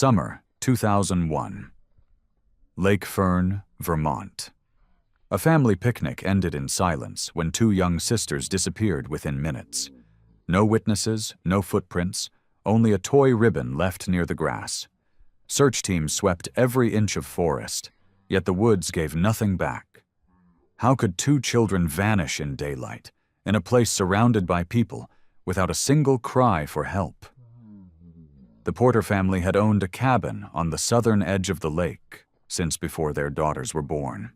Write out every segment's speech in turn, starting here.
Summer, 2001. Lake Fern, Vermont. A family picnic ended in silence when two young sisters disappeared within minutes. No witnesses, no footprints, only a toy ribbon left near the grass. Search teams swept every inch of forest, yet the woods gave nothing back. How could two children vanish in daylight, in a place surrounded by people, without a single cry for help? The Porter family had owned a cabin on the southern edge of the lake since before their daughters were born.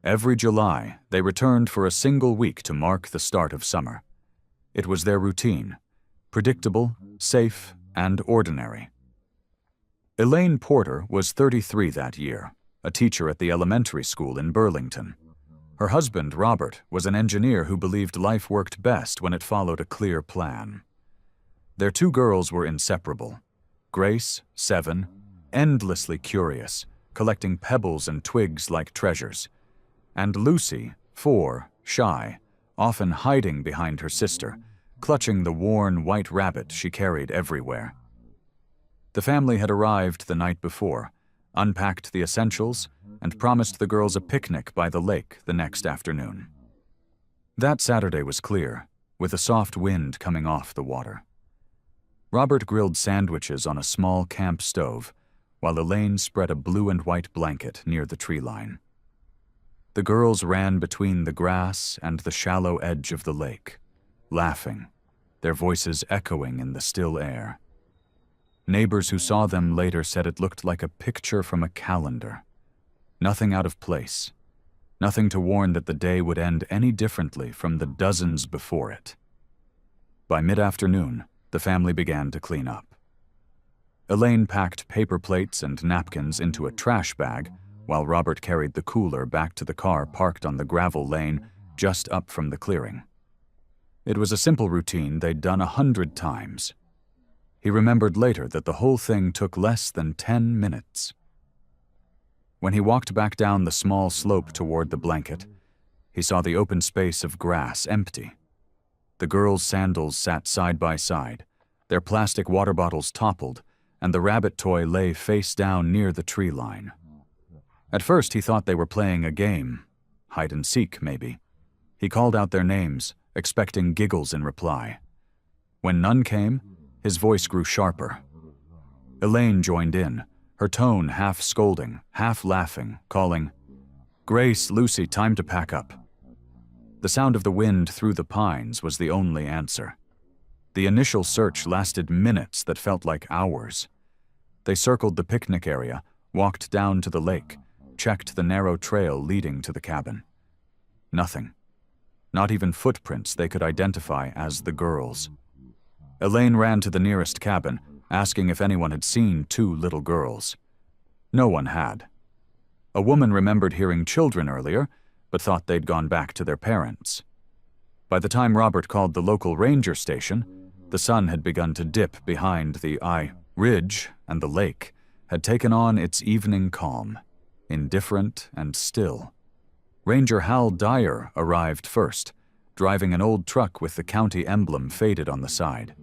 Every July, they returned for a single week to mark the start of summer. It was their routine, predictable, safe, and ordinary. Elaine Porter was 33 that year, a teacher at the elementary school in Burlington. Her husband, Robert, was an engineer who believed life worked best when it followed a clear plan. Their two girls were inseparable. Grace, 7, endlessly curious, collecting pebbles and twigs like treasures, and Lucy, 4, shy, often hiding behind her sister, clutching the worn white rabbit she carried everywhere. The family had arrived the night before, unpacked the essentials, and promised the girls a picnic by the lake the next afternoon. That Saturday was clear, with a soft wind coming off the water. Robert grilled sandwiches on a small camp stove, while Elaine spread a blue and white blanket near the tree line. The girls ran between the grass and the shallow edge of the lake, laughing, their voices echoing in the still air. Neighbors who saw them later said it looked like a picture from a calendar. Nothing out of place, nothing to warn that the day would end any differently from the dozens before it. By mid-afternoon, the family began to clean up. Elaine packed paper plates and napkins into a trash bag, while Robert carried the cooler back to the car parked on the gravel lane just up from the clearing. It was a simple routine they'd done 100 times. He remembered later that the whole thing took less than 10 minutes. When he walked back down the small slope toward the blanket, he saw the open space of grass empty. The girls' sandals sat side by side, their plastic water bottles toppled, and the rabbit toy lay face down near the tree line. At first he thought they were playing a game, hide and seek maybe. He called out their names, expecting giggles in reply. When none came, his voice grew sharper. Elaine joined in, her tone half scolding, half laughing, calling, "Grace, Lucy, time to pack up." The sound of the wind through the pines was the only answer. The initial search lasted minutes that felt like hours. They circled the picnic area, walked down to the lake, checked the narrow trail leading to the cabin. Nothing. Not even footprints they could identify as the girls. Elaine ran to the nearest cabin, asking if anyone had seen two little girls. No one had. A woman remembered hearing children earlier, but thought they'd gone back to their parents. By the time Robert called the local ranger station, the sun had begun to dip behind the ridge, and the lake had taken on its evening calm, indifferent and still. Ranger Hal Dyer arrived first, driving an old truck with the county emblem faded on the side.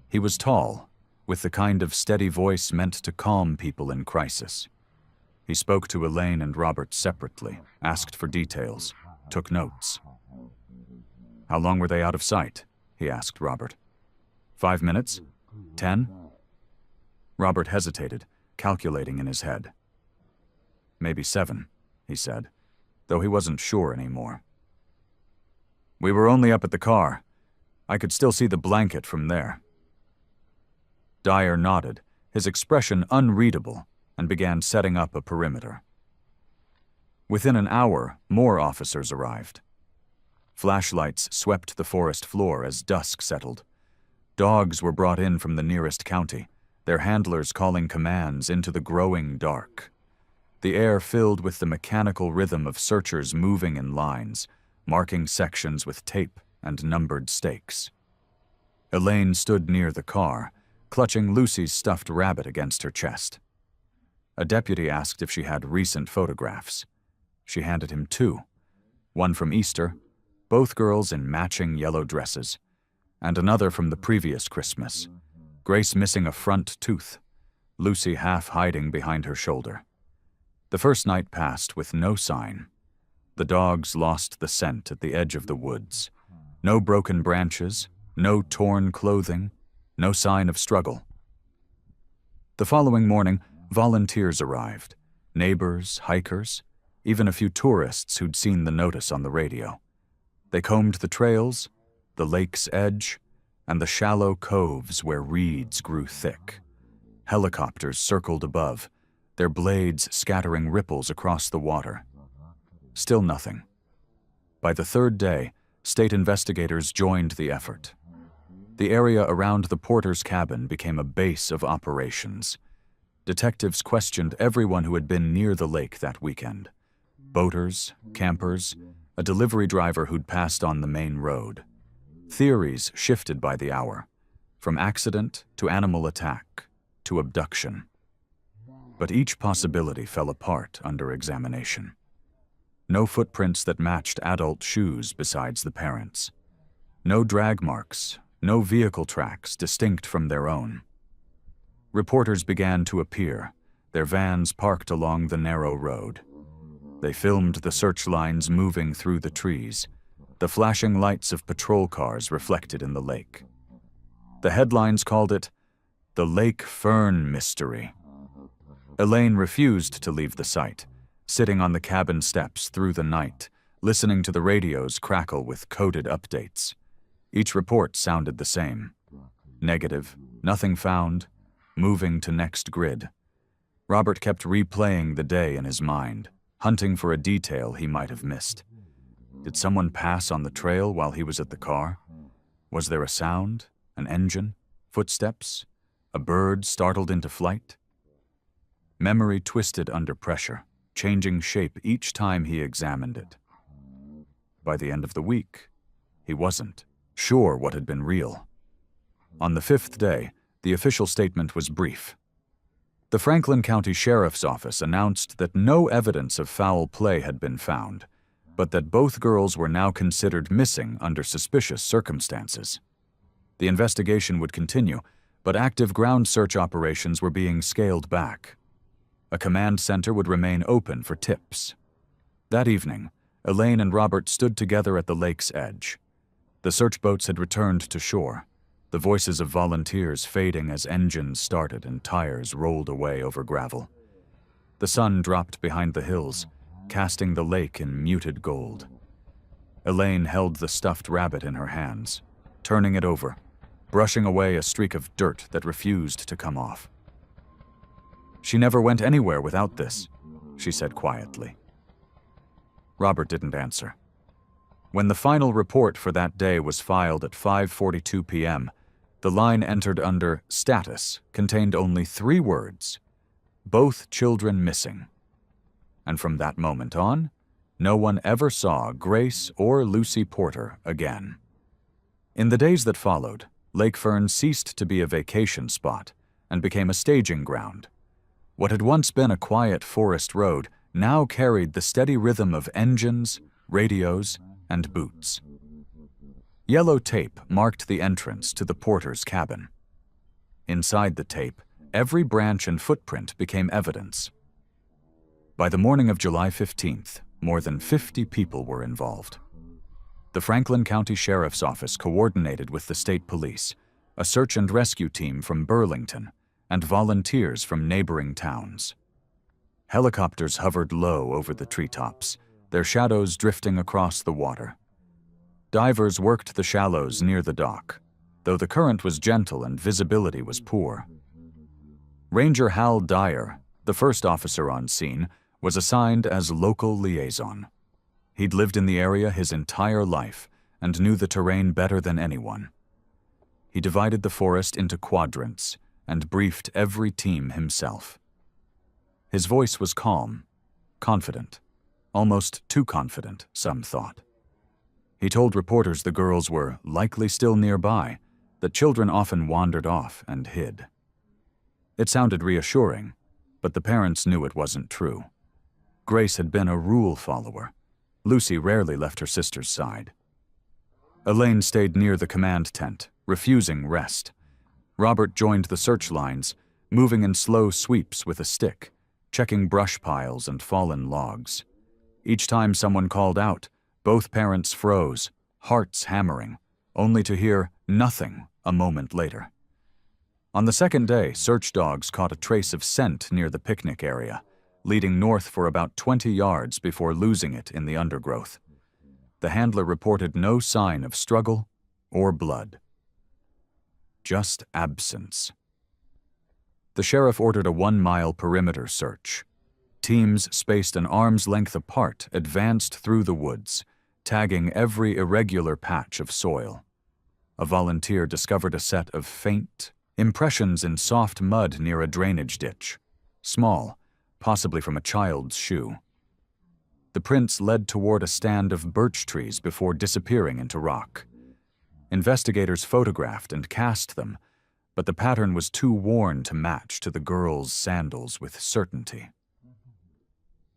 He was tall, with the kind of steady voice meant to calm people in crisis. He spoke to Elaine and Robert separately, asked for details, took notes. "How long were they out of sight?" he asked Robert. 5 minutes? 10? Robert hesitated, calculating in his head. "Maybe 7, he said, though he wasn't sure anymore. "We were only up at the car. I could still see the blanket from there." Dyer nodded, his expression unreadable, and began setting up a perimeter. Within an hour, more officers arrived. Flashlights swept the forest floor as dusk settled. Dogs were brought in from the nearest county, their handlers calling commands into the growing dark. The air filled with the mechanical rhythm of searchers moving in lines, marking sections with tape and numbered stakes. Elaine stood near the car, clutching Lucy's stuffed rabbit against her chest. A deputy asked if she had recent photographs. She handed him 2, one from Easter, both girls in matching yellow dresses, and another from the previous Christmas, Grace missing a front tooth, Lucy half hiding behind her shoulder. The first night passed with no sign. The dogs lost the scent at the edge of the woods. No broken branches, no torn clothing, no sign of struggle. The following morning, volunteers arrived. Neighbors, hikers, even a few tourists who'd seen the notice on the radio. They combed the trails, the lake's edge, and the shallow coves where reeds grew thick. Helicopters circled above, their blades scattering ripples across the water. Still nothing. By the third day, state investigators joined the effort. The area around the porter's cabin became a base of operations. Detectives questioned everyone who had been near the lake that weekend. Boaters, campers, a delivery driver who'd passed on the main road. Theories shifted by the hour, from accident to animal attack to abduction. But each possibility fell apart under examination. No footprints that matched adult shoes besides the parents'. No drag marks, no vehicle tracks distinct from their own. Reporters began to appear, their vans parked along the narrow road. They filmed the search lines moving through the trees, the flashing lights of patrol cars reflected in the lake. The headlines called it the Lake Fern Mystery. Elaine refused to leave the site, sitting on the cabin steps through the night, listening to the radios crackle with coded updates. Each report sounded the same. Negative, nothing found, moving to next grid. Robert kept replaying the day in his mind, hunting for a detail he might have missed. Did someone pass on the trail while he was at the car? Was there a sound, an engine, footsteps, a bird startled into flight? Memory twisted under pressure, changing shape each time he examined it. By the end of the week, he wasn't sure what had been real. On the fifth day, the official statement was brief. The Franklin County Sheriff's Office announced that no evidence of foul play had been found, but that both girls were now considered missing under suspicious circumstances. The investigation would continue, but active ground search operations were being scaled back. A command center would remain open for tips. That evening, Elaine and Robert stood together at the lake's edge. The search boats had returned to shore, the voices of volunteers fading as engines started and tires rolled away over gravel. The sun dropped behind the hills, casting the lake in muted gold. Elaine held the stuffed rabbit in her hands, turning it over, brushing away a streak of dirt that refused to come off. "She never went anywhere without this," she said quietly. Robert didn't answer. When the final report for that day was filed at 5:42 p.m., the line entered under status contained only 3 words: both children missing. And from that moment on, no one ever saw Grace or Lucy Porter again. In the days that followed, Lake Fern ceased to be a vacation spot and became a staging ground. What had once been a quiet forest road now carried the steady rhythm of engines, radios, and boots. Yellow tape marked the entrance to the porter's cabin. Inside the tape, every branch and footprint became evidence. By the morning of July 15th, more than 50 people were involved. The Franklin County Sheriff's Office coordinated with the state police, a search and rescue team from Burlington, and volunteers from neighboring towns. Helicopters hovered low over the treetops, their shadows drifting across the water. Divers worked the shallows near the dock, though the current was gentle and visibility was poor. Ranger Hal Dyer, the first officer on scene, was assigned as local liaison. He'd lived in the area his entire life and knew the terrain better than anyone. He divided the forest into quadrants and briefed every team himself. His voice was calm, confident, almost too confident, some thought. He told reporters the girls were likely still nearby, that children often wandered off and hid. It sounded reassuring, but the parents knew it wasn't true. Grace had been a rule follower. Lucy rarely left her sister's side. Elaine stayed near the command tent, refusing rest. Robert joined the search lines, moving in slow sweeps with a stick, checking brush piles and fallen logs. Each time someone called out, both parents froze, hearts hammering, only to hear nothing a moment later. On the second day, search dogs caught a trace of scent near the picnic area, leading north for about 20 yards before losing it in the undergrowth. The handler reported no sign of struggle or blood. Just absence. The sheriff ordered a 1-mile perimeter search. Teams spaced an arm's length apart advanced through the woods, tagging every irregular patch of soil. A volunteer discovered a set of faint impressions in soft mud near a drainage ditch, small, possibly from a child's shoe. The prints led toward a stand of birch trees before disappearing into rock. Investigators photographed and cast them, but the pattern was too worn to match to the girls' sandals with certainty.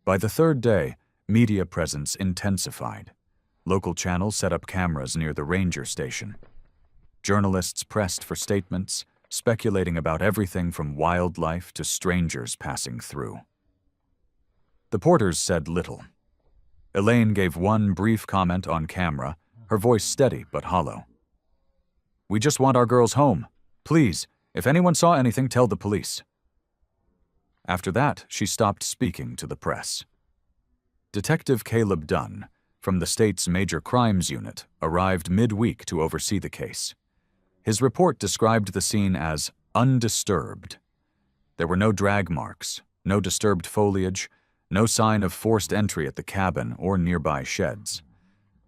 By the third day, media presence intensified. Local channels set up cameras near the ranger station. Journalists pressed for statements, speculating about everything from wildlife to strangers passing through. The porters said little. Elaine gave one brief comment on camera, her voice steady but hollow. "We just want our girls home. Please, if anyone saw anything, tell the police." After that, she stopped speaking to the press. Detective Caleb Dunn, from the state's Major Crimes Unit, arrived midweek to oversee the case. His report described the scene as undisturbed. There were no drag marks, no disturbed foliage, no sign of forced entry at the cabin or nearby sheds.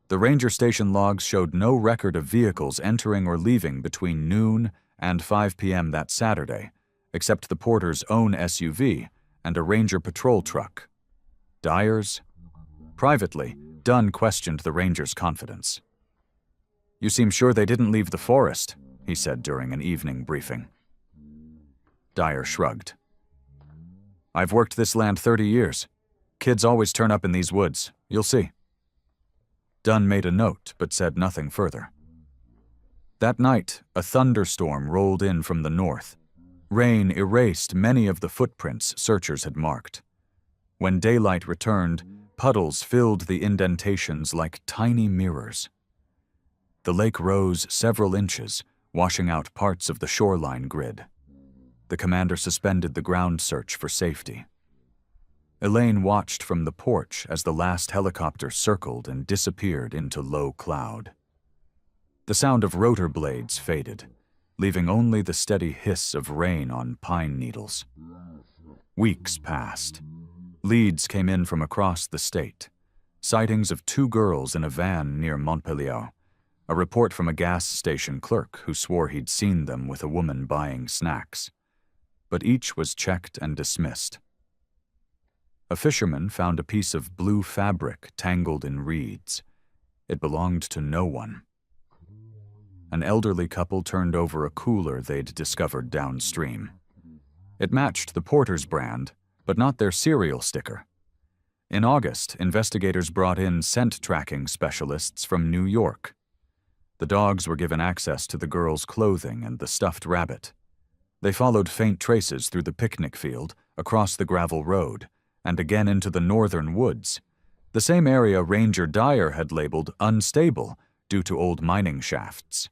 The ranger station logs showed no record of vehicles entering or leaving between noon and 5 p.m. that Saturday, except the porter's own SUV and a ranger patrol truck. Dyer's? Privately, Dunn questioned the ranger's confidence. "You seem sure they didn't leave the forest," he said during an evening briefing. Dyer shrugged. "I've worked this land 30 years. Kids always turn up in these woods. You'll see." Dunn made a note, but said nothing further. That night, a thunderstorm rolled in from the north. Rain erased many of the footprints searchers had marked. When daylight returned, puddles filled the indentations like tiny mirrors. The lake rose several inches, washing out parts of the shoreline grid. The commander suspended the ground search for safety. Elaine watched from the porch as the last helicopter circled and disappeared into low cloud. The sound of rotor blades faded, leaving only the steady hiss of rain on pine needles. Weeks passed. Leads came in from across the state. Sightings of 2 girls in a van near Montpelier. A report from a gas station clerk who swore he'd seen them with a woman buying snacks. But each was checked and dismissed. A fisherman found a piece of blue fabric tangled in reeds. It belonged to no one. An elderly couple turned over a cooler they'd discovered downstream. It matched the Porter's brand, but not their cereal sticker. In August, investigators brought in scent tracking specialists from New York. The dogs were given access to the girls' clothing and the stuffed rabbit. They followed faint traces through the picnic field, across the gravel road, and again into the northern woods, the same area Ranger Dyer had labeled unstable due to old mining shafts.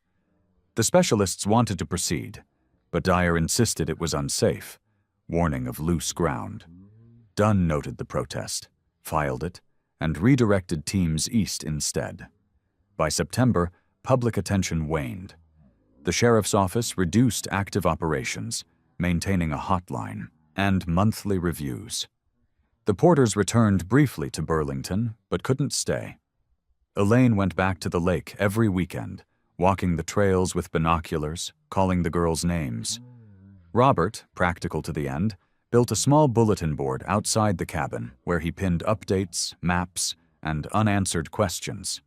The specialists wanted to proceed, but Dyer insisted it was unsafe, warning of loose ground. Dunn noted the protest, filed it, and redirected teams east instead. By September, public attention waned. The sheriff's office reduced active operations, maintaining a hotline, and monthly reviews. The Porters returned briefly to Burlington, but couldn't stay. Elaine went back to the lake every weekend, walking the trails with binoculars, calling the girls names. Robert, practical to the end, built a small bulletin board outside the cabin where he pinned updates, maps, and unanswered questions.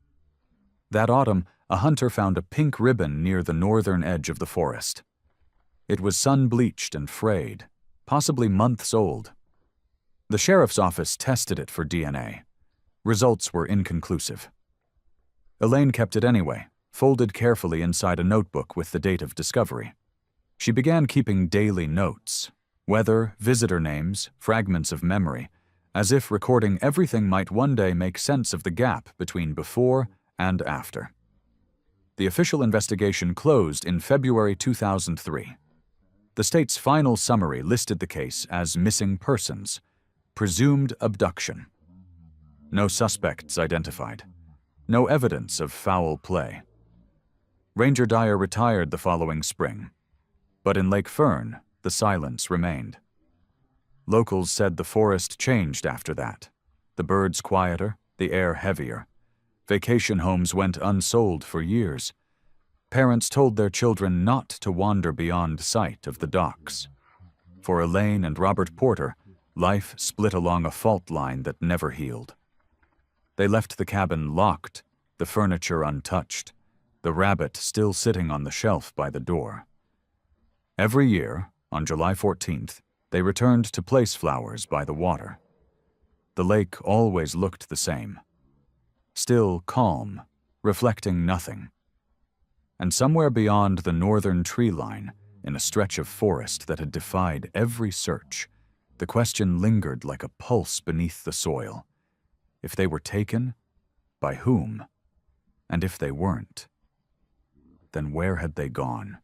That autumn, a hunter found a pink ribbon near the northern edge of the forest. It was sun-bleached and frayed, possibly months old. The sheriff's office tested it for DNA. Results were inconclusive. Elaine kept it anyway, folded carefully inside a notebook with the date of discovery. She began keeping daily notes, Weather, visitor names, fragments of memory, as if recording everything might one day make sense of the gap between before and after. The official investigation closed in February 2003. The state's final summary listed the case as missing persons, presumed abduction. No suspects identified. No evidence of foul play. Ranger Dyer retired the following spring, but in Lake Fern, the silence remained. Locals said the forest changed after that. The birds quieter, the air heavier. Vacation homes went unsold for years. Parents told their children not to wander beyond sight of the docks. For Elaine and Robert Porter, life split along a fault line that never healed. They left the cabin locked, the furniture untouched, the rabbit still sitting on the shelf by the door. Every year, on July 14th, they returned to place flowers by the water. The lake always looked the same. Still calm, reflecting nothing. And somewhere beyond the northern tree line, in a stretch of forest that had defied every search, the question lingered like a pulse beneath the soil. If they were taken, by whom? And if they weren't, then where had they gone?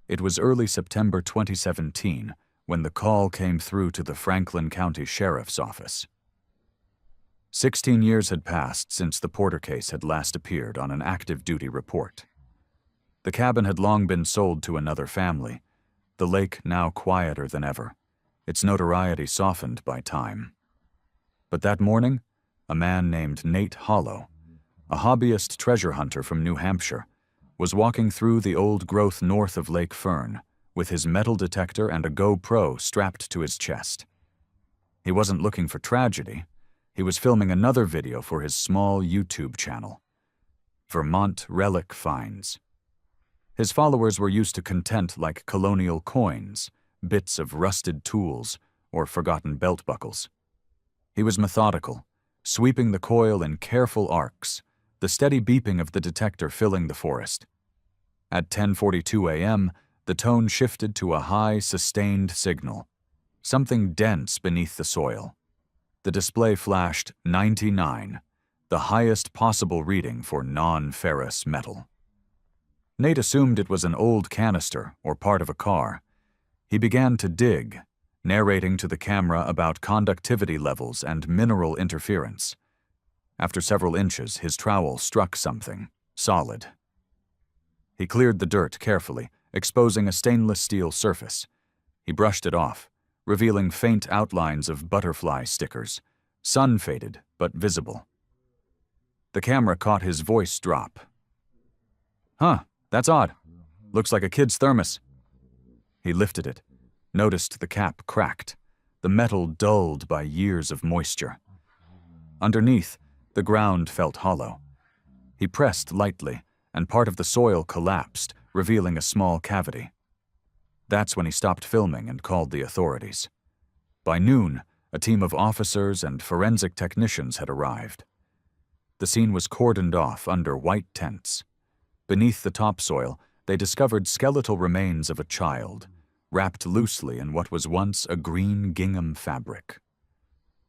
It was early September 2017 when the call came through to the Franklin County Sheriff's Office. 16 years had passed since the Porter case had last appeared on an active duty report. The cabin had long been sold to another family, the lake now quieter than ever, its notoriety softened by time. But that morning, a man named Nate Hollow, a hobbyist treasure hunter from New Hampshire, was walking through the old growth north of Lake Fern with his metal detector and a GoPro strapped to his chest. He wasn't looking for tragedy. He was filming another video for his small YouTube channel, Vermont Relic Finds. His followers were used to content like colonial coins, bits of rusted tools, or forgotten belt buckles. He was methodical, sweeping the coil in careful arcs, the steady beeping of the detector filling the forest. At 10:42 a.m., the tone shifted to a high, sustained signal, something dense beneath the soil. The display flashed 99, the highest possible reading for non-ferrous metal. Nate assumed it was an old canister or part of a car. He began to dig, narrating to the camera about conductivity levels and mineral interference. After several inches, his trowel struck something solid. He cleared the dirt carefully, exposing a stainless steel surface. He brushed it off, revealing faint outlines of butterfly stickers, sun-faded but visible. The camera caught his voice drop. "Huh, that's odd. Looks like a kid's thermos." He lifted it, noticed the cap cracked, the metal dulled by years of moisture. Underneath, the ground felt hollow. He pressed lightly, and part of the soil collapsed, revealing a small cavity. That's when he stopped filming and called the authorities. By noon, a team of officers and forensic technicians had arrived. The scene was cordoned off under white tents. Beneath the topsoil, they discovered skeletal remains of a child, wrapped loosely in what was once a green gingham fabric.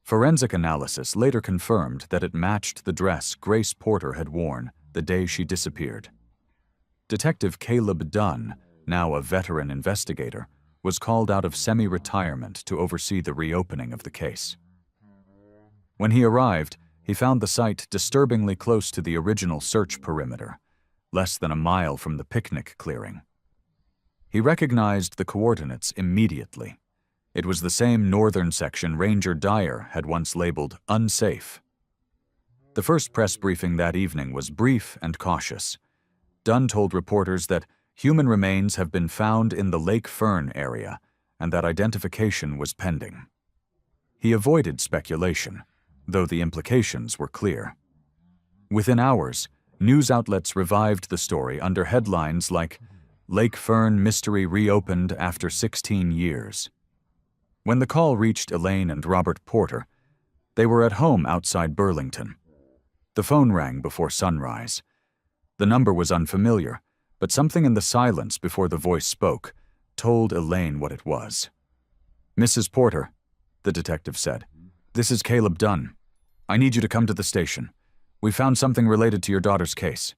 Forensic analysis later confirmed that it matched the dress Grace Porter had worn the day she disappeared. Detective Caleb Dunn, now a veteran investigator, was called out of semi-retirement to oversee the reopening of the case. When he arrived, he found the site disturbingly close to the original search perimeter, less than a mile from the picnic clearing. He recognized the coordinates immediately. It was the same northern section Ranger Dyer had once labeled unsafe. The first press briefing that evening was brief and cautious. Dunn told reporters that human remains have been found in the Lake Fern area and that identification was pending. He avoided speculation, though the implications were clear. Within hours, news outlets revived the story under headlines like "Lake Fern Mystery Reopened After 16 Years." When the call reached Elaine and Robert Porter, they were at home outside Burlington. The phone rang before sunrise. The number was unfamiliar, but something in the silence before the voice spoke told Elaine what it was. "Mrs. Porter," the detective said, "this is Caleb Dunn. I need you to come to the station. We found something related to your daughter's case."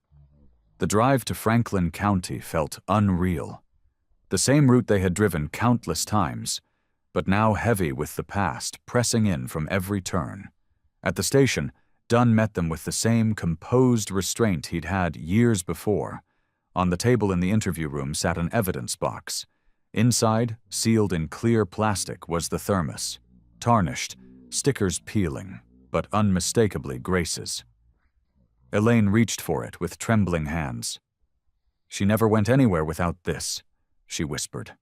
The drive to Franklin County felt unreal. The same route they had driven countless times, but now heavy with the past pressing in from every turn. At the station, Dunn met them with the same composed restraint he'd had years before. On the table in the interview room sat an evidence box. Inside, sealed in clear plastic, was the thermos. Tarnished, stickers peeling, but unmistakably Grace's. Elaine reached for it with trembling hands. "She never went anywhere without this," she whispered.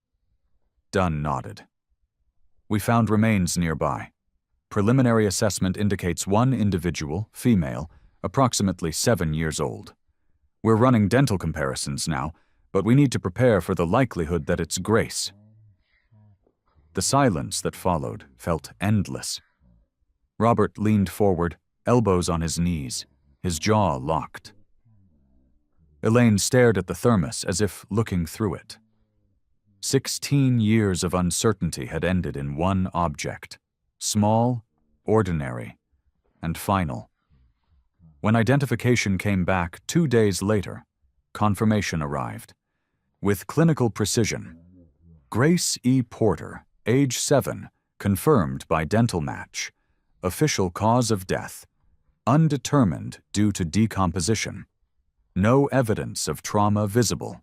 Dunn nodded. "We found remains nearby. Preliminary assessment indicates one individual, female, approximately 7 years old. We're running dental comparisons now, but we need to prepare for the likelihood that it's Grace." The silence that followed felt endless. Robert leaned forward, elbows on his knees, his jaw locked. Elaine stared at the thermos as if looking through it. 16 years of uncertainty had ended in one object, small, ordinary, and final. When identification came back 2 days later, confirmation arrived. With clinical precision, Grace E. Porter, age 7, confirmed by dental match. Official cause of death, undetermined due to decomposition. No evidence of trauma visible.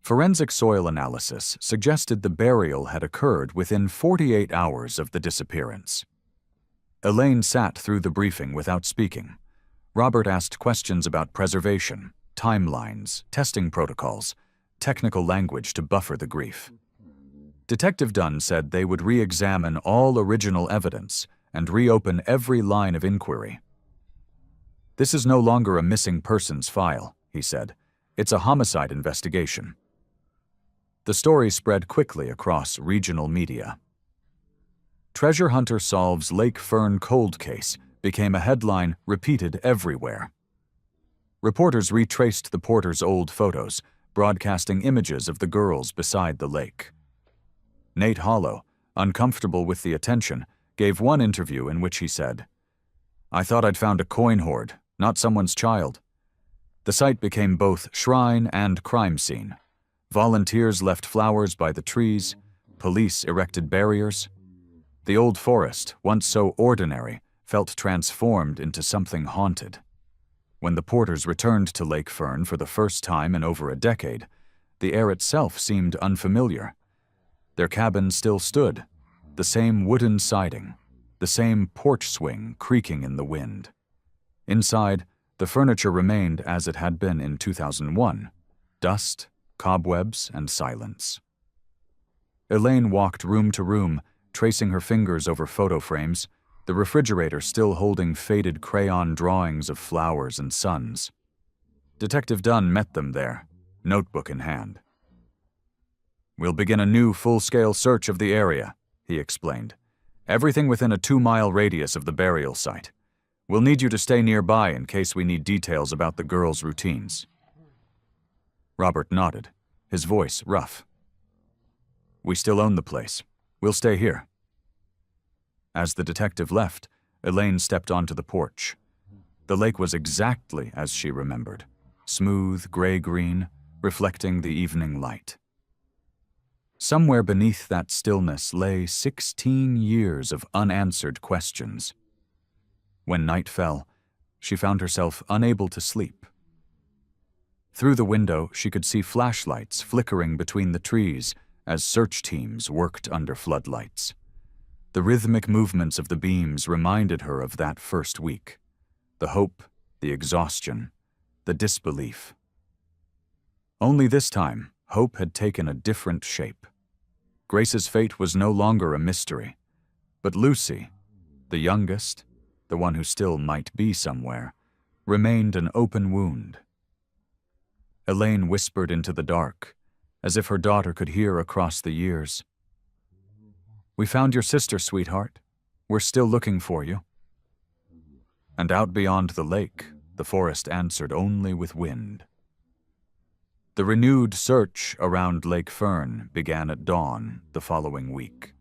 Forensic soil analysis suggested the burial had occurred within 48 hours of the disappearance. Elaine sat through the briefing without speaking. Robert asked questions about preservation, timelines, testing protocols, technical language to buffer the grief. Detective Dunn said they would re-examine all original evidence and reopen every line of inquiry. "This is no longer a missing persons file," he said. "It's a homicide investigation." The story spread quickly across regional media. "Treasure Hunter Solves Lake Fern Cold Case" became a headline repeated everywhere. Reporters retraced the Porters' old photos, broadcasting images of the girls beside the lake. Nate Hollow, uncomfortable with the attention, gave one interview in which he said, "I thought I'd found a coin hoard, not someone's child." The site became both shrine and crime scene. Volunteers left flowers by the trees, police erected barriers. The old forest, once so ordinary, felt transformed into something haunted. When the Porters returned to Lake Fern for the first time in over a decade, the air itself seemed unfamiliar. Their cabin still stood, the same wooden siding, the same porch swing creaking in the wind. Inside, the furniture remained as it had been in 2001, dust, cobwebs, and silence. Elaine walked room to room, tracing her fingers over photo frames, the refrigerator still holding faded crayon drawings of flowers and suns. Detective Dunn met them there, notebook in hand. "We'll begin a new full-scale search of the area," he explained. "Everything within a 2-mile radius of the burial site. We'll need you to stay nearby in case we need details about the girls' routines." Robert nodded, his voice rough. "We still own the place. We'll stay here." As the detective left, Elaine stepped onto the porch. The lake was exactly as she remembered, smooth gray-green, reflecting the evening light. Somewhere beneath that stillness lay 16 years of unanswered questions. When night fell, she found herself unable to sleep. Through the window, she could see flashlights flickering between the trees as search teams worked under floodlights. The rhythmic movements of the beams reminded her of that first week. The hope, the exhaustion, the disbelief. Only this time, hope had taken a different shape. Grace's fate was no longer a mystery, but Lucy, the youngest, the one who still might be somewhere, remained an open wound. Elaine whispered into the dark, as if her daughter could hear across the years. "We found your sister, sweetheart. We're still looking for you." And out beyond the lake, the forest answered only with wind. The renewed search around Lake Fern began at dawn the following week.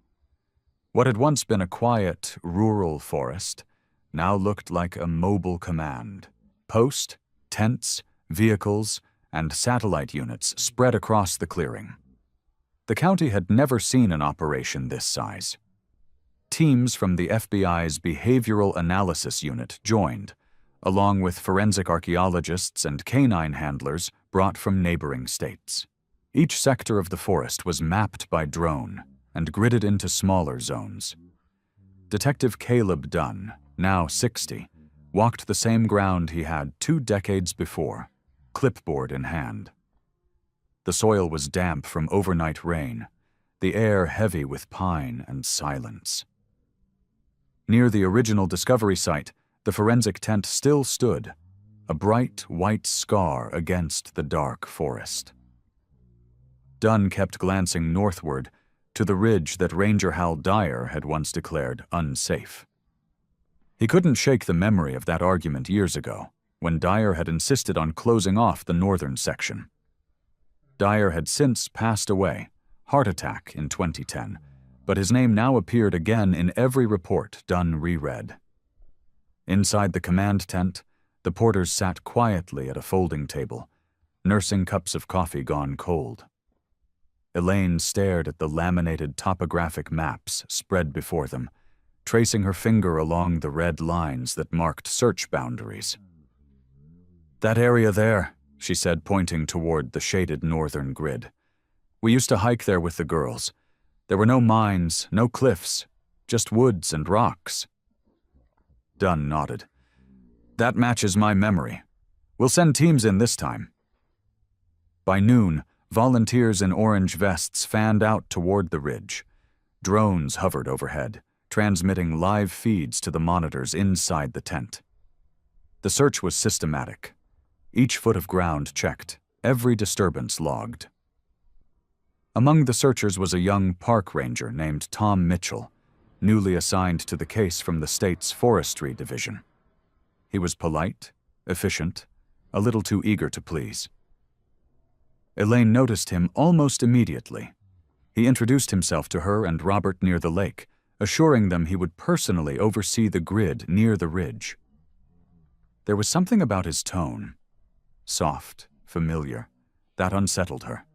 What had once been a quiet, rural forest now looked like a mobile command. Post, tents, vehicles, and satellite units spread across the clearing. The county had never seen an operation this size. Teams from the FBI's Behavioral Analysis Unit joined, along with forensic archaeologists and canine handlers brought from neighboring states. Each sector of the forest was mapped by drone and gridded into smaller zones. Detective Caleb Dunn, now 60, walked the same ground he had 2 decades before, clipboard in hand. The soil was damp from overnight rain, the air heavy with pine and silence. Near the original discovery site, the forensic tent still stood, a bright white scar against the dark forest. Dunn kept glancing northward to the ridge that Ranger Hal Dyer had once declared unsafe. He couldn't shake the memory of that argument years ago, when Dyer had insisted on closing off the northern section. Dyer had since passed away, heart attack in 2010, but his name now appeared again in every report Dunn reread. Inside the command tent, the porters sat quietly at a folding table, nursing cups of coffee gone cold. Elaine stared at the laminated topographic maps spread before them, tracing her finger along the red lines that marked search boundaries. "That area there," she said, pointing toward the shaded northern grid. "We used to hike there with the girls. There were no mines, no cliffs, just woods and rocks." Dunn nodded. "That matches my memory. We'll send teams in this time." By noon, volunteers in orange vests fanned out toward the ridge. Drones hovered overhead, transmitting live feeds to the monitors inside the tent. The search was systematic. Each foot of ground checked, every disturbance logged. Among the searchers was a young park ranger named Tom Mitchell, newly assigned to the case from the state's forestry division. He was polite, efficient, a little too eager to please. Elaine noticed him almost immediately. He introduced himself to her and Robert near the lake, assuring them he would personally oversee the grid near the ridge. There was something about his tone, soft, familiar, that unsettled her.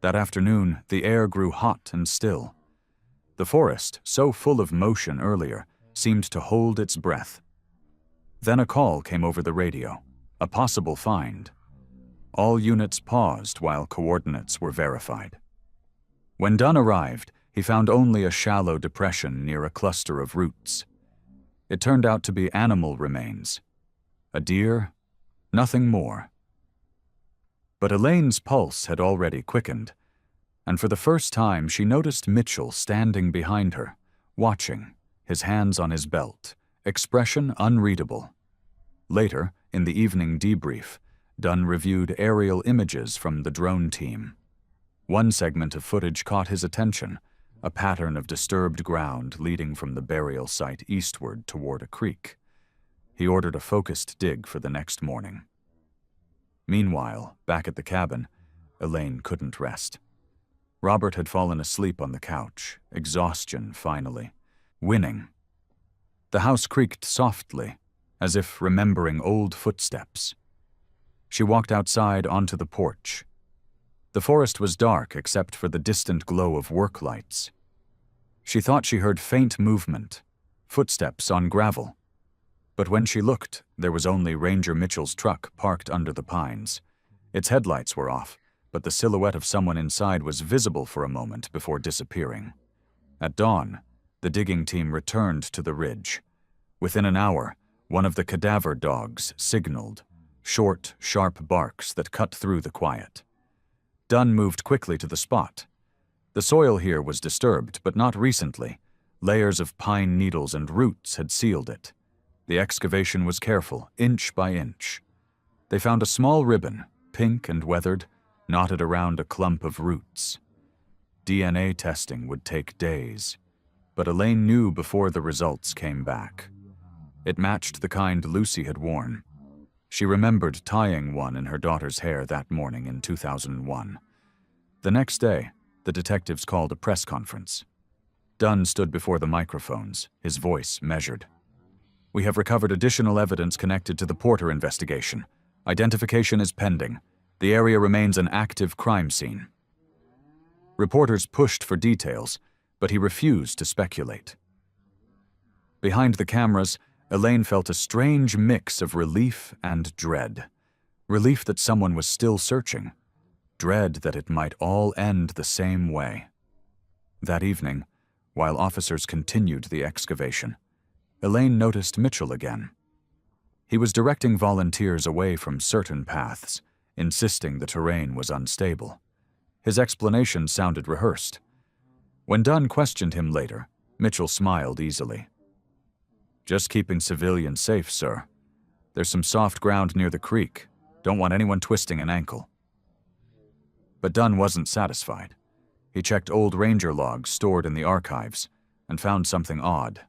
That afternoon, the air grew hot and still. The forest, so full of motion earlier, seemed to hold its breath. Then a call came over the radio, a possible find. All units paused while coordinates were verified. When Dunn arrived, he found only a shallow depression near a cluster of roots. It turned out to be animal remains. A deer, nothing more. But Elaine's pulse had already quickened, and for the first time she noticed Mitchell standing behind her, watching, his hands on his belt, expression unreadable. Later, in the evening debrief, Dunn reviewed aerial images from the drone team. One segment of footage caught his attention, a pattern of disturbed ground leading from the burial site eastward toward a creek. He ordered a focused dig for the next morning. Meanwhile, back at the cabin, Elaine couldn't rest. Robert had fallen asleep on the couch, exhaustion finally. Winning. The house creaked softly, as if remembering old footsteps. She walked outside onto the porch. The forest was dark except for the distant glow of work lights. She thought she heard faint movement, footsteps on gravel. But when she looked, there was only Ranger Mitchell's truck parked under the pines. Its headlights were off, but the silhouette of someone inside was visible for a moment before disappearing. At dawn, the digging team returned to the ridge. Within an hour, one of the cadaver dogs signaled, short, sharp barks that cut through the quiet. Dunn moved quickly to the spot. The soil here was disturbed, but not recently. Layers of pine needles and roots had sealed it. The excavation was careful, inch by inch. They found a small ribbon, pink and weathered, knotted around a clump of roots. DNA testing would take days, but Elaine knew before the results came back. It matched the kind Lucy had worn. She remembered tying one in her daughter's hair that morning in 2001. The next day, the detectives called a press conference. Dunn stood before the microphones, his voice measured. "We have recovered additional evidence connected to the Porter investigation. Identification is pending. The area remains an active crime scene." Reporters pushed for details, but he refused to speculate. Behind the cameras, Elaine felt a strange mix of relief and dread. Relief that someone was still searching. Dread that it might all end the same way. That evening, while officers continued the excavation, Elaine noticed Mitchell again. He was directing volunteers away from certain paths, insisting the terrain was unstable. His explanation sounded rehearsed. When Dunn questioned him later, Mitchell smiled easily. "Just keeping civilians safe, sir. There's some soft ground near the creek. Don't want anyone twisting an ankle." But Dunn wasn't satisfied. He checked old ranger logs stored in the archives and found something odd.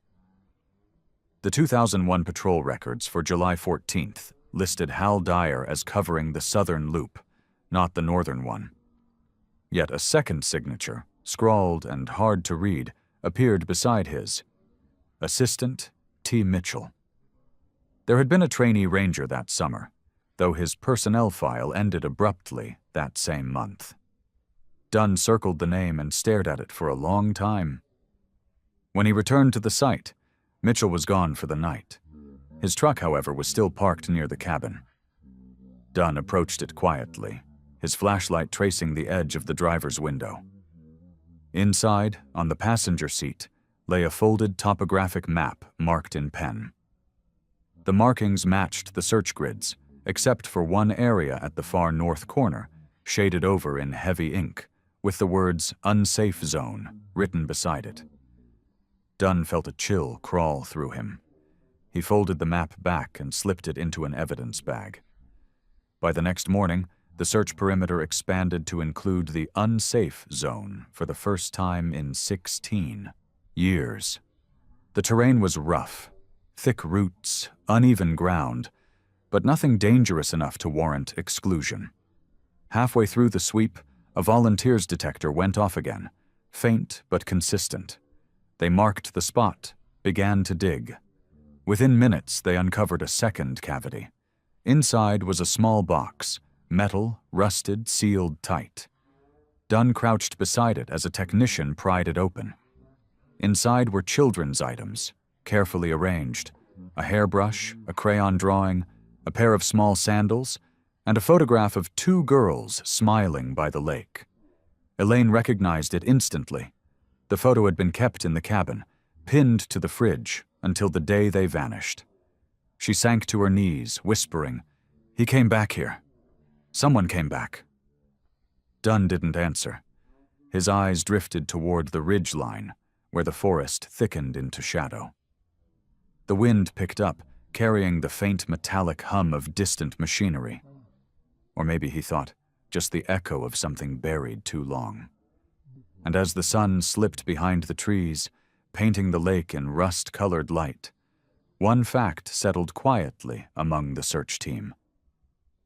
The 2001 patrol records for July 14th listed Hal Dyer as covering the southern loop, not the northern one. Yet a second signature, scrawled and hard to read, appeared beside his. Assistant T. Mitchell. There had been a trainee ranger that summer, though his personnel file ended abruptly that same month. Dunn circled the name and stared at it for a long time. When he returned to the site, Mitchell was gone for the night. His truck, however, was still parked near the cabin. Dunn approached it quietly, his flashlight tracing the edge of the driver's window. Inside, on the passenger seat, lay a folded topographic map marked in pen. The markings matched the search grids, except for one area at the far north corner, shaded over in heavy ink, with the words "Unsafe Zone" written beside it. Dunn felt a chill crawl through him. He folded the map back and slipped it into an evidence bag. By the next morning, the search perimeter expanded to include the unsafe zone for the first time in 16 years. The terrain was rough, thick roots, uneven ground, but nothing dangerous enough to warrant exclusion. Halfway through the sweep, a volunteers detector went off again, faint but consistent. They marked the spot, began to dig. Within minutes, they uncovered a second cavity. Inside was a small box, metal, rusted, sealed tight. Dunn crouched beside it as a technician pried it open. Inside were children's items, carefully arranged: a hairbrush, a crayon drawing, a pair of small sandals, and a photograph of two girls smiling by the lake. Elaine recognized it instantly. The photo had been kept in the cabin, pinned to the fridge, until the day they vanished. She sank to her knees, whispering, "He came back here. Someone came back." Dunn didn't answer. His eyes drifted toward the ridge line, where the forest thickened into shadow. The wind picked up, carrying the faint metallic hum of distant machinery. Or maybe, he thought, just the echo of something buried too long. And as the sun slipped behind the trees, painting the lake in rust-colored light, one fact settled quietly among the search team.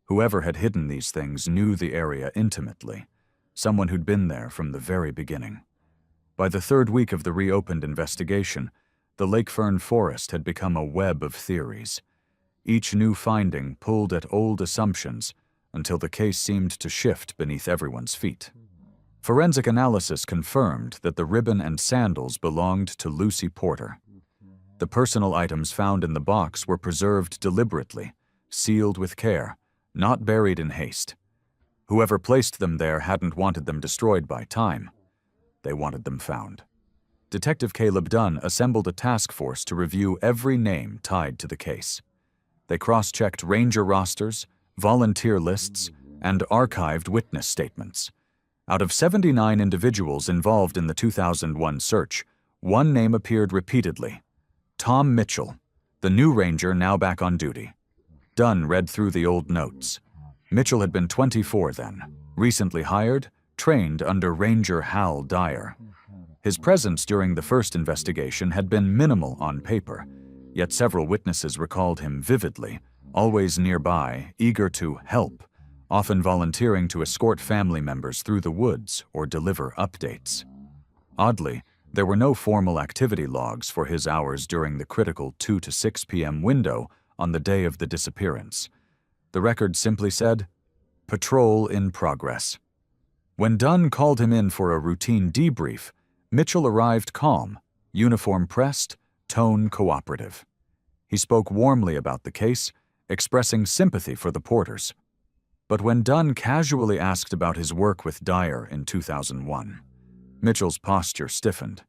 Whoever had hidden these things knew the area intimately, someone who'd been there from the very beginning. By the third week of the reopened investigation, the Lake Fern forest had become a web of theories. Each new finding pulled at old assumptions until the case seemed to shift beneath everyone's feet. Forensic analysis confirmed that the ribbon and sandals belonged to Lucy Porter. The personal items found in the box were preserved deliberately, sealed with care, not buried in haste. Whoever placed them there hadn't wanted them destroyed by time. They wanted them found. Detective Caleb Dunn assembled a task force to review every name tied to the case. They cross-checked ranger rosters, volunteer lists, and archived witness statements. Out of 79 individuals involved in the 2001 search, one name appeared repeatedly: Tom Mitchell, the new ranger now back on duty. Dunn read through the old notes. Mitchell had been 24 then, recently hired, trained under Ranger Hal Dyer. His presence during the first investigation had been minimal on paper, yet several witnesses recalled him vividly, always nearby, eager to help, often volunteering to escort family members through the woods or deliver updates. Oddly, There were no formal activity logs for his hours during the critical 2 to 6 p.m. window on the day of the disappearance. The record simply said, "Patrol in progress." When Dunn called him in for a routine debrief, Mitchell arrived calm, uniform pressed, tone cooperative. He spoke warmly about the case, expressing sympathy for the Porters. But when Dunn casually asked about his work with Dyer in 2001, Mitchell's posture stiffened.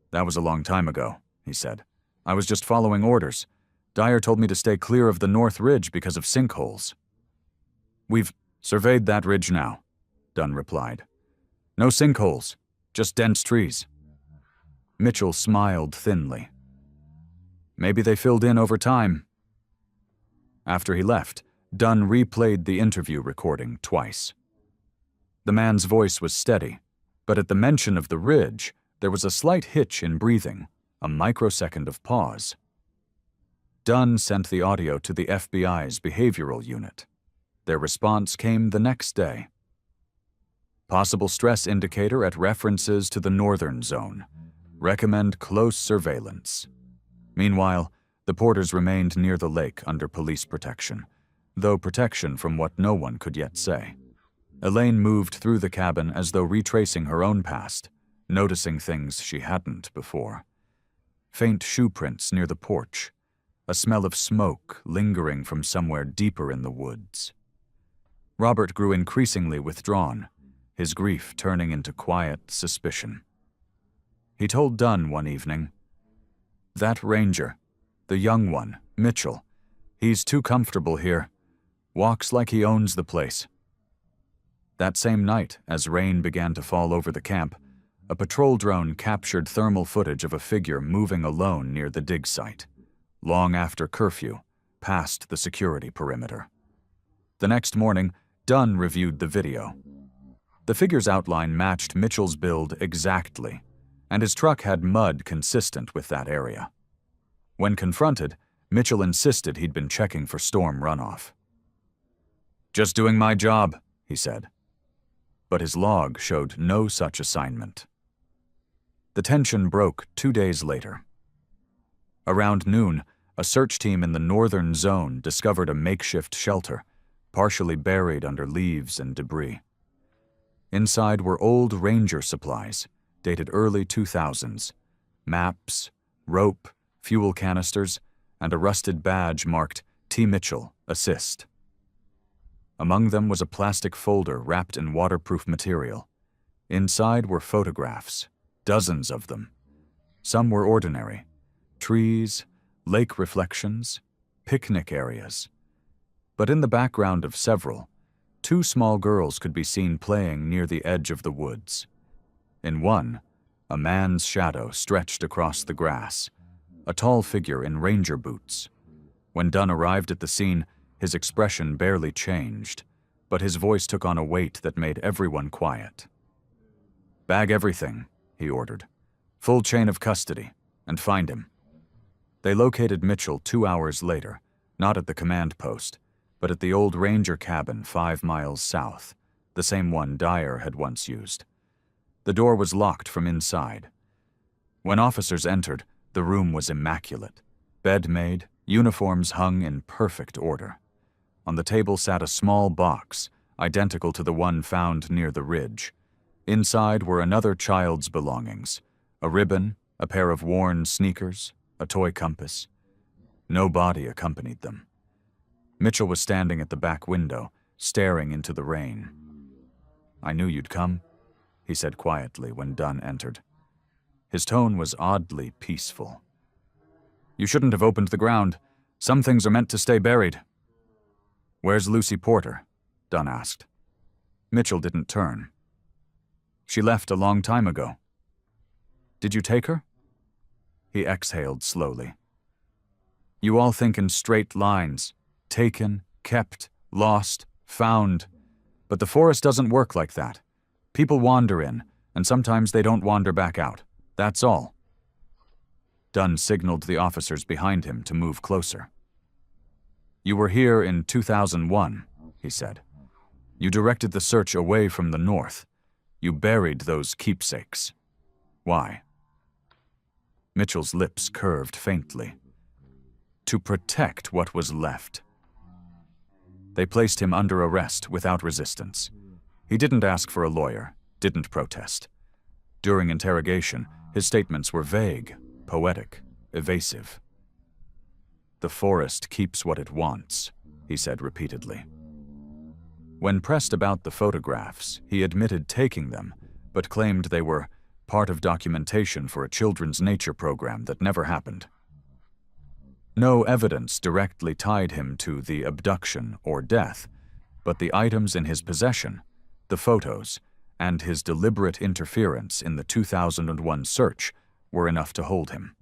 "That was a long time ago," he said. "I was just following orders. Dyer told me to stay clear of the North Ridge because of sinkholes." "We've surveyed that ridge now," Dunn replied. "No sinkholes, just dense trees." Mitchell smiled thinly. "Maybe they filled in over time." After he left, Dunn replayed the interview recording twice. The man's voice was steady, but at the mention of the ridge, there was a slight hitch in breathing, a microsecond of pause. Dunn sent the audio to the FBI's behavioral unit. Their response came the next day. "Possible stress indicator at references to the northern zone. Recommend close surveillance." Meanwhile, the Porters remained near the lake under police protection, though protection from what no one could yet say. Elaine moved through the cabin as though retracing her own past, noticing things she hadn't before. Faint shoe prints near the porch, a smell of smoke lingering from somewhere deeper in the woods. Robert grew increasingly withdrawn, his grief turning into quiet suspicion. He told Dunn one evening, "That ranger, the young one, Mitchell, he's too comfortable here. Walks like he owns the place." That same night, as rain began to fall over the camp, a patrol drone captured thermal footage of a figure moving alone near the dig site, long after curfew, past the security perimeter. The next morning, Dunn reviewed the video. The figure's outline matched Mitchell's build exactly, and his truck had mud consistent with that area. When confronted, Mitchell insisted he'd been checking for storm runoff. "Just doing my job," he said. But his log showed no such assignment. The tension broke 2 days later. Around noon, a search team in the northern zone discovered a makeshift shelter, partially buried under leaves and debris. Inside were old ranger supplies, dated early 2000s, maps, rope, fuel canisters, and a rusted badge marked T. Mitchell, Assist. Among them was a plastic folder wrapped in waterproof material. Inside were photographs, dozens of them. Some were ordinary: trees, lake reflections, picnic areas. But in the background of several, 2 small girls could be seen playing near the edge of the woods. In one, a man's shadow stretched across the grass, a tall figure in ranger boots. When Dunn arrived at the scene, his expression barely changed, but his voice took on a weight that made everyone quiet. "Bag everything," he ordered. "Full chain of custody, and find him." They located Mitchell 2 hours later, not at the command post, but at the old ranger cabin 5 miles south, the same one Dyer had once used. The door was locked from inside. When officers entered, the room was immaculate. Bed made, uniforms hung in perfect order. On the table sat a small box, identical to the one found near the ridge. Inside were another child's belongings: a ribbon, a pair of worn sneakers, a toy compass. No body accompanied them. Mitchell was standing at the back window, staring into the rain. "I knew you'd come," he said quietly when Dunn entered. His tone was oddly peaceful. "You shouldn't have opened the ground. Some things are meant to stay buried." "Where's Lucy Porter?" Dunn asked. Mitchell didn't turn. "She left a long time ago." "Did you take her?" He exhaled slowly. "You all think in straight lines. Taken, kept, lost, found. But the forest doesn't work like that. People wander in, and sometimes they don't wander back out. That's all." Dunn signaled the officers behind him to move closer. "You were here in 2001, he said. "You directed the search away from the north. You buried those keepsakes." Why? Mitchell's lips curved faintly. To protect what was left. They placed him under arrest without resistance. He didn't ask for a lawyer, didn't protest. During interrogation, his statements were vague, poetic, evasive. "The forest keeps what it wants," he said repeatedly. When pressed about the photographs, he admitted taking them, but claimed they were part of documentation for a children's nature program that never happened. No evidence directly tied him to the abduction or death, but the items in his possession, the photos, and his deliberate interference in the 2001 search were enough to hold him.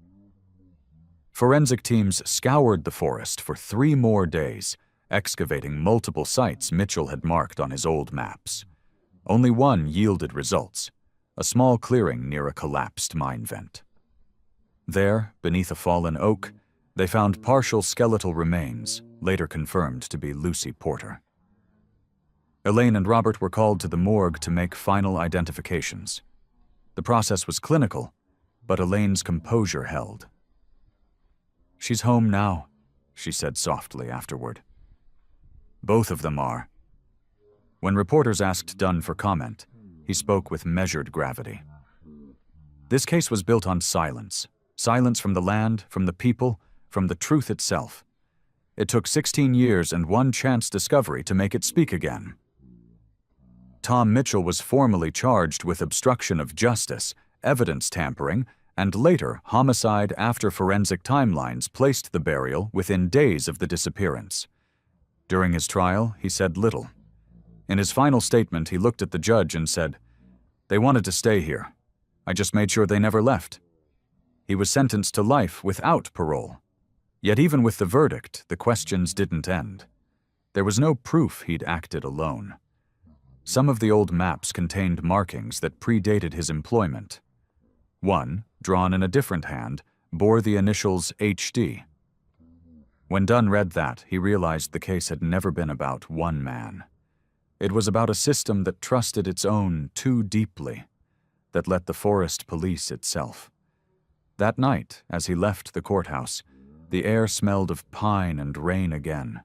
Forensic teams scoured the forest for 3 more days, excavating multiple sites Mitchell had marked on his old maps. Only one yielded results, a small clearing near a collapsed mine vent. There, beneath a fallen oak, they found partial skeletal remains, later confirmed to be Lucy Porter. Elaine and Robert were called to the morgue to make final identifications. The process was clinical, but Elaine's composure held. "She's home now," she said softly afterward. "Both of them are." When reporters asked Dunn for comment, he spoke with measured gravity. This case was built on silence. Silence from the land, from the people, from the truth itself. It took 16 years and one chance discovery to make it speak again. Tom Mitchell was formally charged with obstruction of justice, evidence tampering, and later homicide after forensic timelines placed the burial within days of the disappearance. During his trial, he said little. In his final statement, he looked at the judge and said, "They wanted to stay here. I just made sure they never left." He was sentenced to life without parole. Yet even with the verdict, the questions didn't end. There was no proof he'd acted alone. Some of the old maps contained markings that predated his employment. One, drawn in a different hand, bore the initials HD. When Dunn read that, he realized the case had never been about one man. It was about a system that trusted its own too deeply, that let the forest police itself. That night, as he left the courthouse, the air smelled of pine and rain again.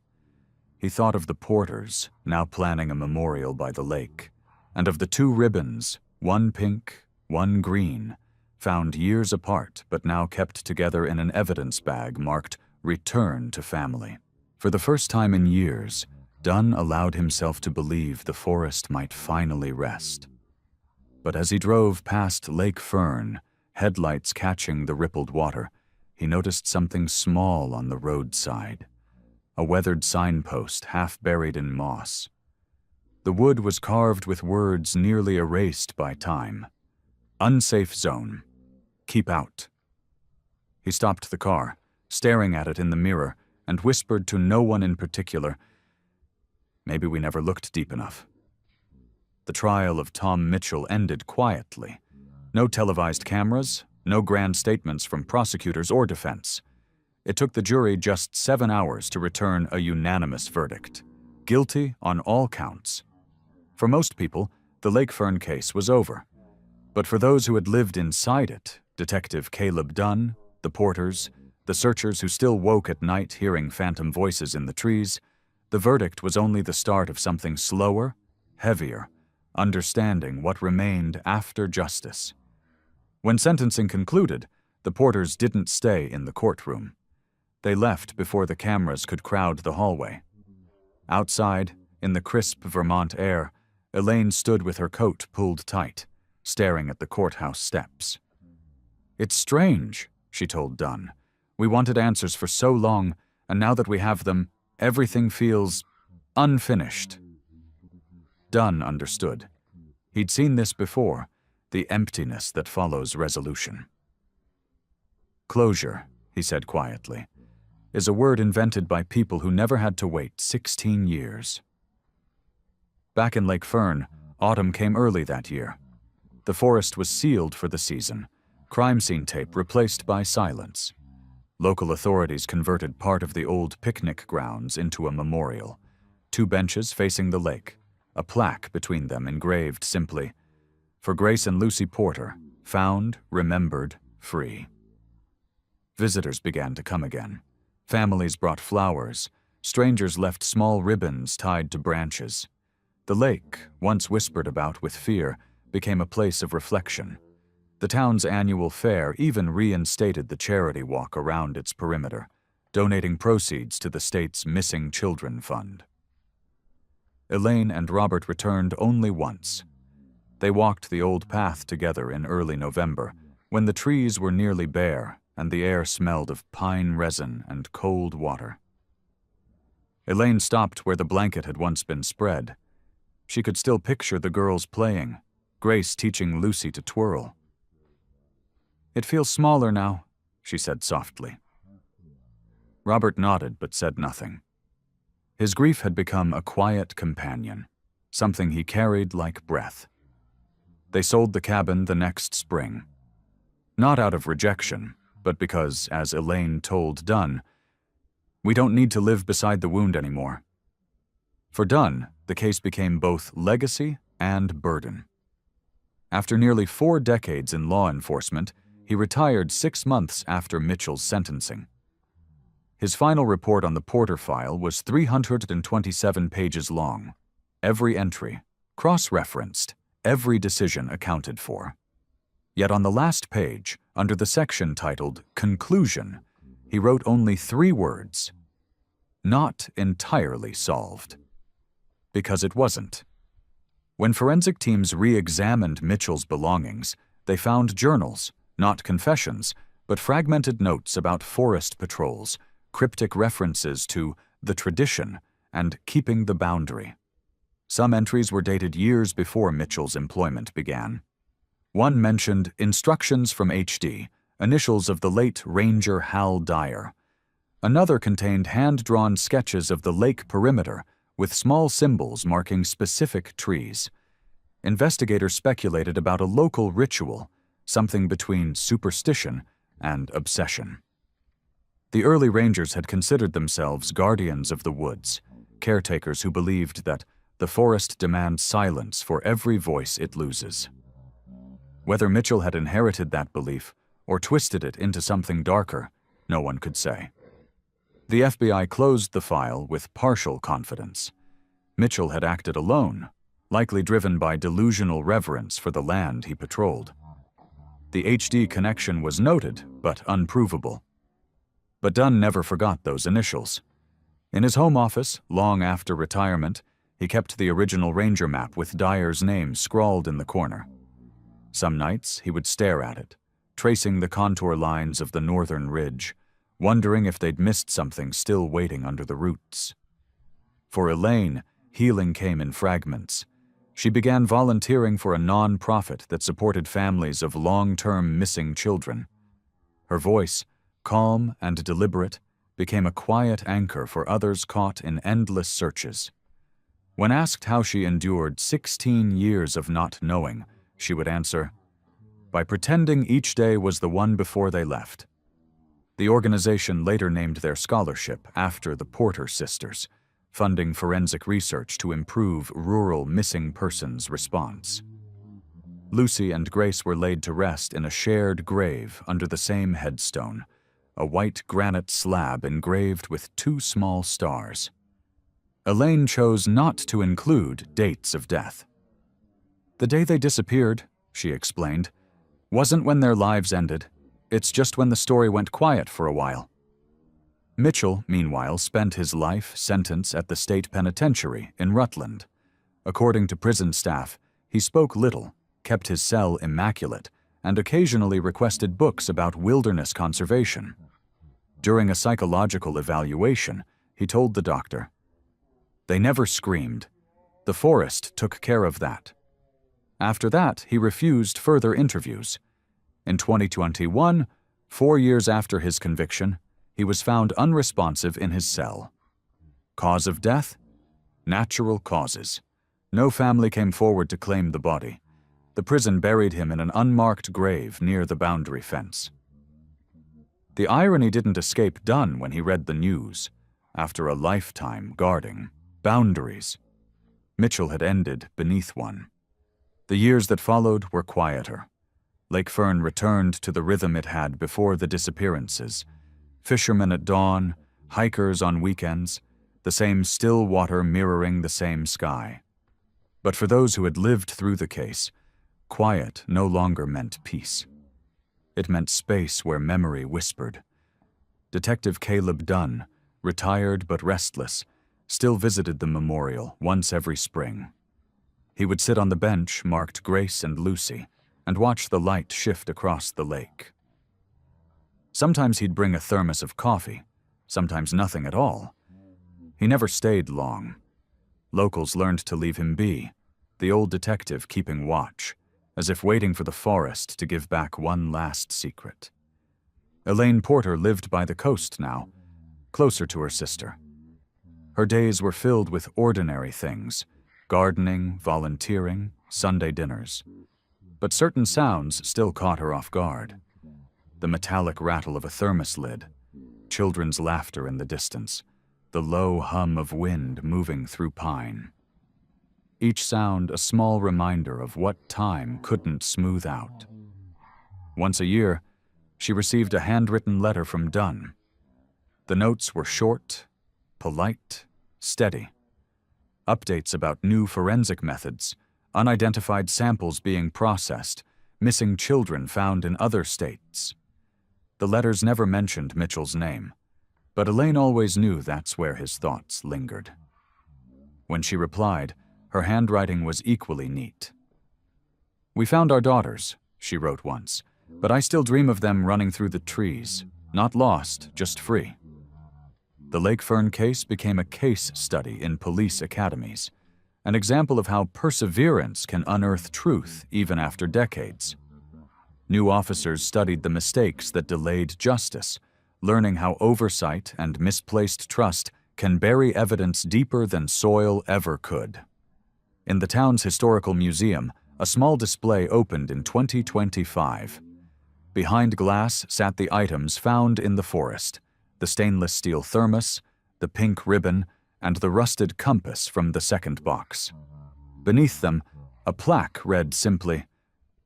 He thought of the Porters, now planning a memorial by the lake, and of the 2 ribbons, one pink, one green, found years apart but now kept together in an evidence bag marked "Return to Family." For the first time in years, Dunn allowed himself to believe the forest might finally rest. But as he drove past Lake Fern, headlights catching the rippled water, he noticed something small on the roadside. A weathered signpost half buried in moss. The wood was carved with words nearly erased by time. "Unsafe zone. Keep out." He stopped the car, staring at it in the mirror, and whispered to no one in particular, "Maybe we never looked deep enough." The trial of Tom Mitchell ended quietly. No televised cameras, no grand statements from prosecutors or defense. It took the jury just 7 hours to return a unanimous verdict. Guilty on all counts. For most people, the Lake Fern case was over. But for those who had lived inside it, Detective Caleb Dunn, the Porters, the searchers who still woke at night hearing phantom voices in the trees, the verdict was only the start of something slower, heavier, understanding what remained after justice. When sentencing concluded, the Porters didn't stay in the courtroom. They left before the cameras could crowd the hallway. Outside, in the crisp Vermont air, Elaine stood with her coat pulled tight, staring at the courthouse steps. "It's strange," she told Dunn. "We wanted answers for so long, and now that we have them, everything feels unfinished." Dunn understood. He'd seen this before, the emptiness that follows resolution. "Closure," he said quietly, "is a word invented by people who never had to wait 16 years. Back in Lake Fern, autumn came early that year. The forest was sealed for the season, crime scene tape replaced by silence. Local authorities converted part of the old picnic grounds into a memorial. 2 benches facing the lake, a plaque between them engraved simply, "For Grace and Lucy Porter, found, remembered, free. Visitors began to come again. Families brought flowers. Strangers left small ribbons tied to branches. The lake, once whispered about with fear, became a place of reflection. The town's annual fair even reinstated the charity walk around its perimeter, donating proceeds to the state's Missing Children Fund. Elaine and Robert returned only once. They walked the old path together in early November, when the trees were nearly bare and the air smelled of pine resin and cold water. Elaine stopped where the blanket had once been spread. She could still picture the girls playing, Grace teaching Lucy to twirl. "It feels smaller now," she said softly. Robert nodded but said nothing. His grief had become a quiet companion, something he carried like breath. They sold the cabin the next spring. Not out of rejection, but because, as Elaine told Dunn, "We don't need to live beside the wound anymore." For Dunn, the case became both legacy and burden. After nearly 4 decades in law enforcement, he retired 6 months after Mitchell's sentencing. His final report on the Porter file was 327 pages long. Every entry, cross-referenced, every decision accounted for. Yet on the last page, under the section titled Conclusion, he wrote only 3 words: "Not entirely solved." Because it wasn't. When forensic teams re-examined Mitchell's belongings, they found journals, not confessions, but fragmented notes about forest patrols, cryptic references to the tradition and keeping the boundary. Some entries were dated years before Mitchell's employment began. One mentioned instructions from HD, initials of the late Ranger Hal Dyer. Another contained hand-drawn sketches of the lake perimeter with small symbols marking specific trees. Investigators speculated about a local ritual, something between superstition and obsession. The early rangers had considered themselves guardians of the woods, caretakers who believed that the forest demands silence for every voice it loses. Whether Mitchell had inherited that belief or twisted it into something darker, no one could say. The FBI closed the file with partial confidence. Mitchell had acted alone, likely driven by delusional reverence for the land he patrolled. The HD connection was noted, but unprovable. But Dunn never forgot those initials. In his home office, long after retirement, he kept the original ranger map with Dyer's name scrawled in the corner. Some nights he would stare at it, tracing the contour lines of the northern ridge, wondering if they'd missed something still waiting under the roots. For Elaine, healing came in fragments. She began volunteering for a non-profit that supported families of long-term missing children. Her voice, calm and deliberate, became a quiet anchor for others caught in endless searches. When asked how she endured 16 years of not knowing, she would answer, "By pretending each day was the one before they left." The organization later named their scholarship after the Porter sisters, funding forensic research to improve rural missing persons response. Lucy and Grace were laid to rest in a shared grave under the same headstone, a white granite slab engraved with 2 small stars. Elaine chose not to include dates of death. "The day they disappeared," she explained, "wasn't when their lives ended. It's just when the story went quiet for a while." Mitchell, meanwhile, spent his life sentence at the state penitentiary in Rutland. According to prison staff, he spoke little, kept his cell immaculate, and occasionally requested books about wilderness conservation. During a psychological evaluation, he told the doctor, "They never screamed. The forest took care of that." After that, he refused further interviews. In 2021, 4 years after his conviction, he was found unresponsive in his cell. Cause of death? Natural causes. No family came forward to claim the body. The prison buried him in an unmarked grave near the boundary fence. The irony didn't escape Dunn when he read the news. After a lifetime guarding boundaries, Mitchell had ended beneath one. The years that followed were quieter. Lake Fern returned to the rhythm it had before the disappearances. Fishermen at dawn, hikers on weekends, the same still water mirroring the same sky. But for those who had lived through the case, quiet no longer meant peace. It meant space where memory whispered. Detective Caleb Dunn, retired but restless, still visited the memorial once every spring. He would sit on the bench marked Grace and Lucy and watch the light shift across the lake. Sometimes he'd bring a thermos of coffee, sometimes nothing at all. He never stayed long. Locals learned to leave him be, the old detective keeping watch, as if waiting for the forest to give back one last secret. Elaine Porter lived by the coast now, closer to her sister. Her days were filled with ordinary things, gardening, volunteering, Sunday dinners. But certain sounds still caught her off guard. The metallic rattle of a thermos lid, children's laughter in the distance, the low hum of wind moving through pine. Each sound a small reminder of what time couldn't smooth out. Once a year, she received a handwritten letter from Dunn. The notes were short, polite, steady. Updates about new forensic methods, unidentified samples being processed, missing children found in other states. The letters never mentioned Mitchell's name, but Elaine always knew that's where his thoughts lingered. When she replied, her handwriting was equally neat. "We found our daughters," she wrote once, "but I still dream of them running through the trees, not lost, just free." The Lake Fern case became a case study in police academies, an example of how perseverance can unearth truth even after decades. New officers studied the mistakes that delayed justice, learning how oversight and misplaced trust can bury evidence deeper than soil ever could. In the town's historical museum, a small display opened in 2025. Behind glass sat the items found in the forest: the stainless steel thermos, the pink ribbon, and the rusted compass from the second box. Beneath them, a plaque read simply,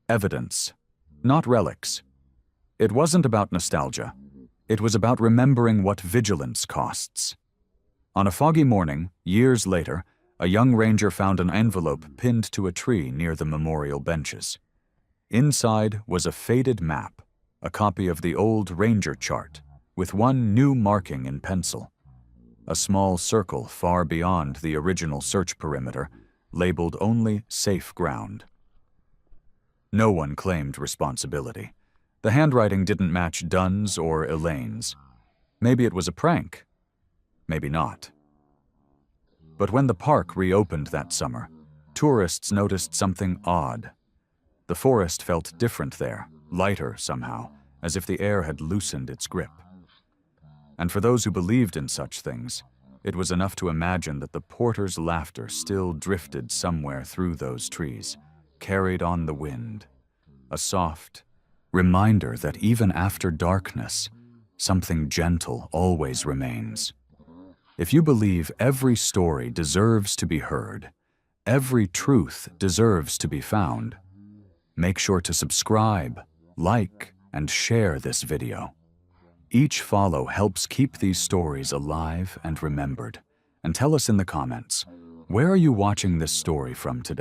"Evidence, not relics." It wasn't about nostalgia. It was about remembering what vigilance costs. On a foggy morning, years later, a young ranger found an envelope pinned to a tree near the memorial benches. Inside was a faded map, a copy of the old ranger chart, with one new marking in pencil. A small circle far beyond the original search perimeter, labeled only safe ground. No one claimed responsibility. The handwriting didn't match Dunn's or Elaine's. Maybe it was a prank. Maybe not. But when the park reopened that summer, tourists noticed something odd. The forest felt different there, lighter somehow, as if the air had loosened its grip. And for those who believed in such things, it was enough to imagine that the porter's laughter still drifted somewhere through those trees, carried on the wind. A soft reminder that even after darkness, something gentle always remains. If you believe every story deserves to be heard, every truth deserves to be found, make sure to subscribe, like, and share this video. Each follow helps keep these stories alive and remembered. And tell us in the comments, where are you watching this story from today?